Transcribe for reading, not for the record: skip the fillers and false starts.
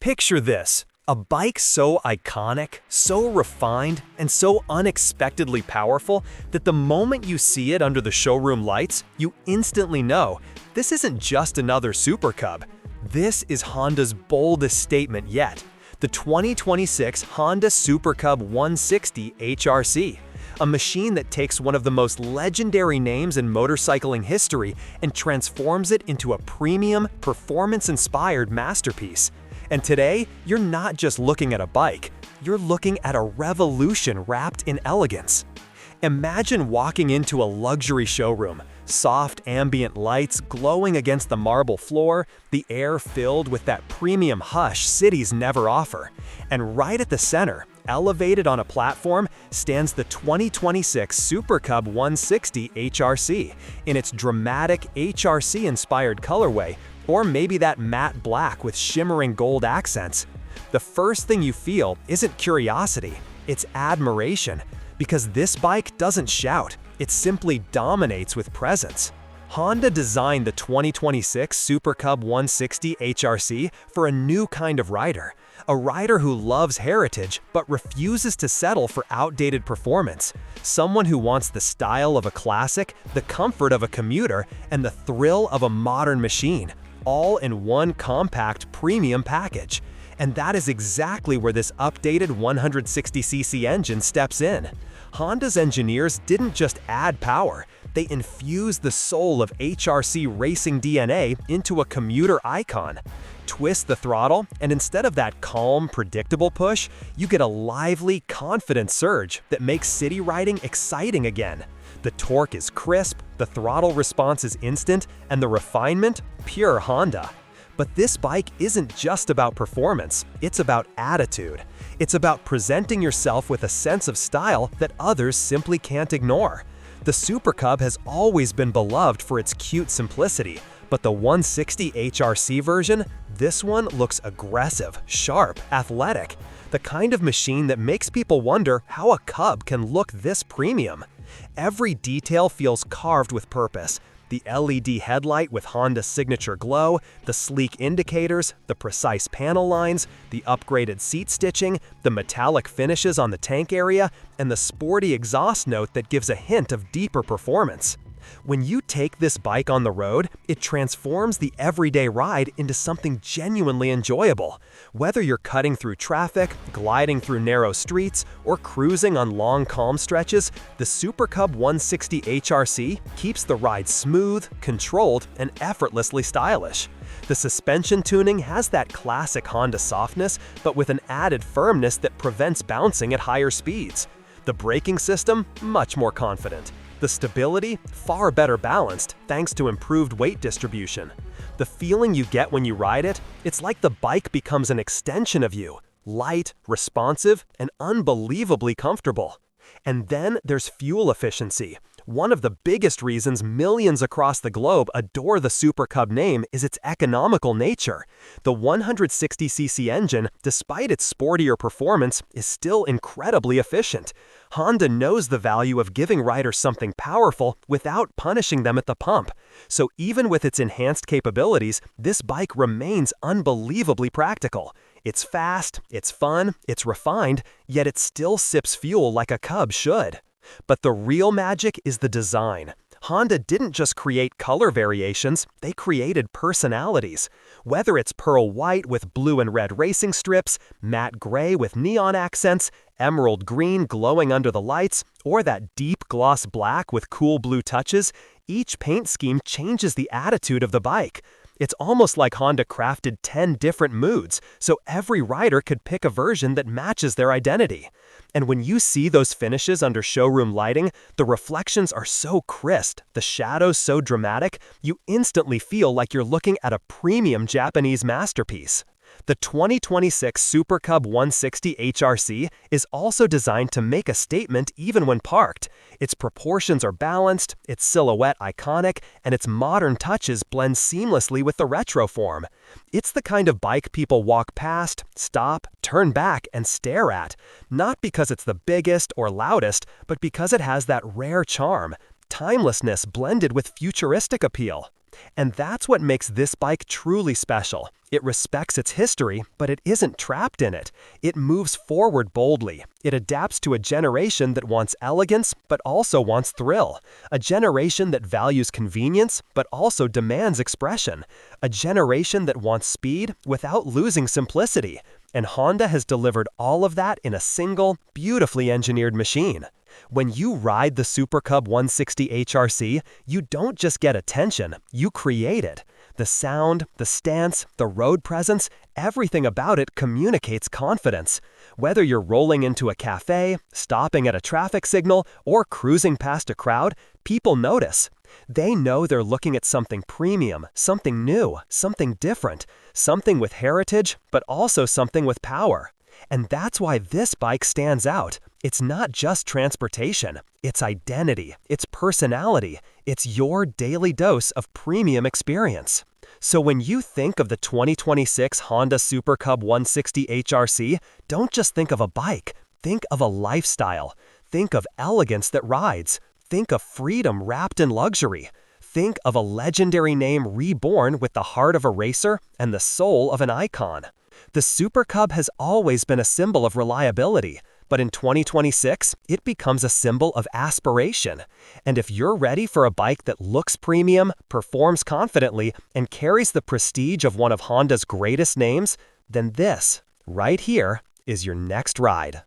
Picture this, a bike so iconic, so refined, and so unexpectedly powerful that the moment you see it under the showroom lights, you instantly know this isn't just another Super Cub. This is Honda's boldest statement yet, the 2026 Honda Super Cub 160 HRC. A machine that takes one of the most legendary names in motorcycling history and transforms it into a premium, performance-inspired masterpiece. And today, you're not just looking at a bike, you're looking at a revolution wrapped in elegance. Imagine walking into a luxury showroom, soft ambient lights glowing against the marble floor, the air filled with that premium hush cities never offer. And right at the center, elevated on a platform, stands the 2026 Super Cub 160 HRC in its dramatic HRC-inspired colorway, or maybe that matte black with shimmering gold accents. The first thing you feel isn't curiosity, it's admiration, because this bike doesn't shout, it simply dominates with presence. Honda designed the 2026 Super Cub 160 HRC for a new kind of rider, a rider who loves heritage but refuses to settle for outdated performance, someone who wants the style of a classic, the comfort of a commuter, and the thrill of a modern machine, all in one compact premium package. And that is exactly where this updated 160cc engine steps in. Honda's engineers didn't just add power, they infused the soul of HRC racing DNA into a commuter icon. Twist the throttle, and instead of that calm, predictable push, you get a lively, confident surge that makes city riding exciting again. The torque is crisp, the throttle response is instant, and the refinement, pure Honda. But this bike isn't just about performance, it's about attitude. It's about presenting yourself with a sense of style that others simply can't ignore. The Super Cub has always been beloved for its cute simplicity, but the 160 HRC version, this one looks aggressive, sharp, athletic, the kind of machine that makes people wonder how a Cub can look this premium. Every detail feels carved with purpose. The LED headlight with Honda's signature glow, the sleek indicators, the precise panel lines, the upgraded seat stitching, the metallic finishes on the tank area, and the sporty exhaust note that gives a hint of deeper performance. When you take this bike on the road, it transforms the everyday ride into something genuinely enjoyable. Whether you're cutting through traffic, gliding through narrow streets, or cruising on long, calm stretches, the Super Cub 160 HRC keeps the ride smooth, controlled, and effortlessly stylish. The suspension tuning has that classic Honda softness, but with an added firmness that prevents bouncing at higher speeds. The braking system, much more confident. The stability, far better balanced thanks to improved weight distribution. The feeling you get when you ride it, it's like the bike becomes an extension of you, light, responsive, and unbelievably comfortable. And then there's fuel efficiency. One of the biggest reasons millions across the globe adore the Super Cub name is its economical nature. The 160cc engine, despite its sportier performance, is still incredibly efficient. Honda knows the value of giving riders something powerful without punishing them at the pump. So even with its enhanced capabilities, this bike remains unbelievably practical. It's fast, it's fun, it's refined, yet it still sips fuel like a Cub should. But the real magic is the design. Honda didn't just create color variations, they created personalities. Whether it's pearl white with blue and red racing strips, matte gray with neon accents, emerald green glowing under the lights, or that deep gloss black with cool blue touches, each paint scheme changes the attitude of the bike. It's almost like Honda crafted 10 different moods, so every rider could pick a version that matches their identity. And when you see those finishes under showroom lighting, the reflections are so crisp, the shadows so dramatic, you instantly feel like you're looking at a premium Japanese masterpiece. The 2026 Super Cub 160 HRC is also designed to make a statement even when parked. Its proportions are balanced, its silhouette iconic, and its modern touches blend seamlessly with the retro form. It's the kind of bike people walk past, stop, turn back, and stare at, not because it's the biggest or loudest, but because it has that rare charm, timelessness blended with futuristic appeal. And that's what makes this bike truly special. It respects its history, but it isn't trapped in it. It moves forward boldly. It adapts to a generation that wants elegance, but also wants thrill. A generation that values convenience, but also demands expression. A generation that wants speed without losing simplicity. And Honda has delivered all of that in a single, beautifully engineered machine. When you ride the Super Cub 160 HRC, you don't just get attention, you create it. The sound, the stance, the road presence, everything about it communicates confidence. Whether you're rolling into a cafe, stopping at a traffic signal, or cruising past a crowd, people notice. They know they're looking at something premium, something new, something different, something with heritage, but also something with power. And that's why this bike stands out. It's not just transportation, it's identity, it's personality, it's your daily dose of premium experience. So when you think of the 2026 Honda Super Cub 160 HRC, don't just think of a bike, think of a lifestyle. Think of elegance that rides. Think of freedom wrapped in luxury. Think of a legendary name reborn with the heart of a racer and the soul of an icon. The Super Cub has always been a symbol of reliability, but in 2026, it becomes a symbol of aspiration. And if you're ready for a bike that looks premium, performs confidently, and carries the prestige of one of Honda's greatest names, then this, right here, is your next ride.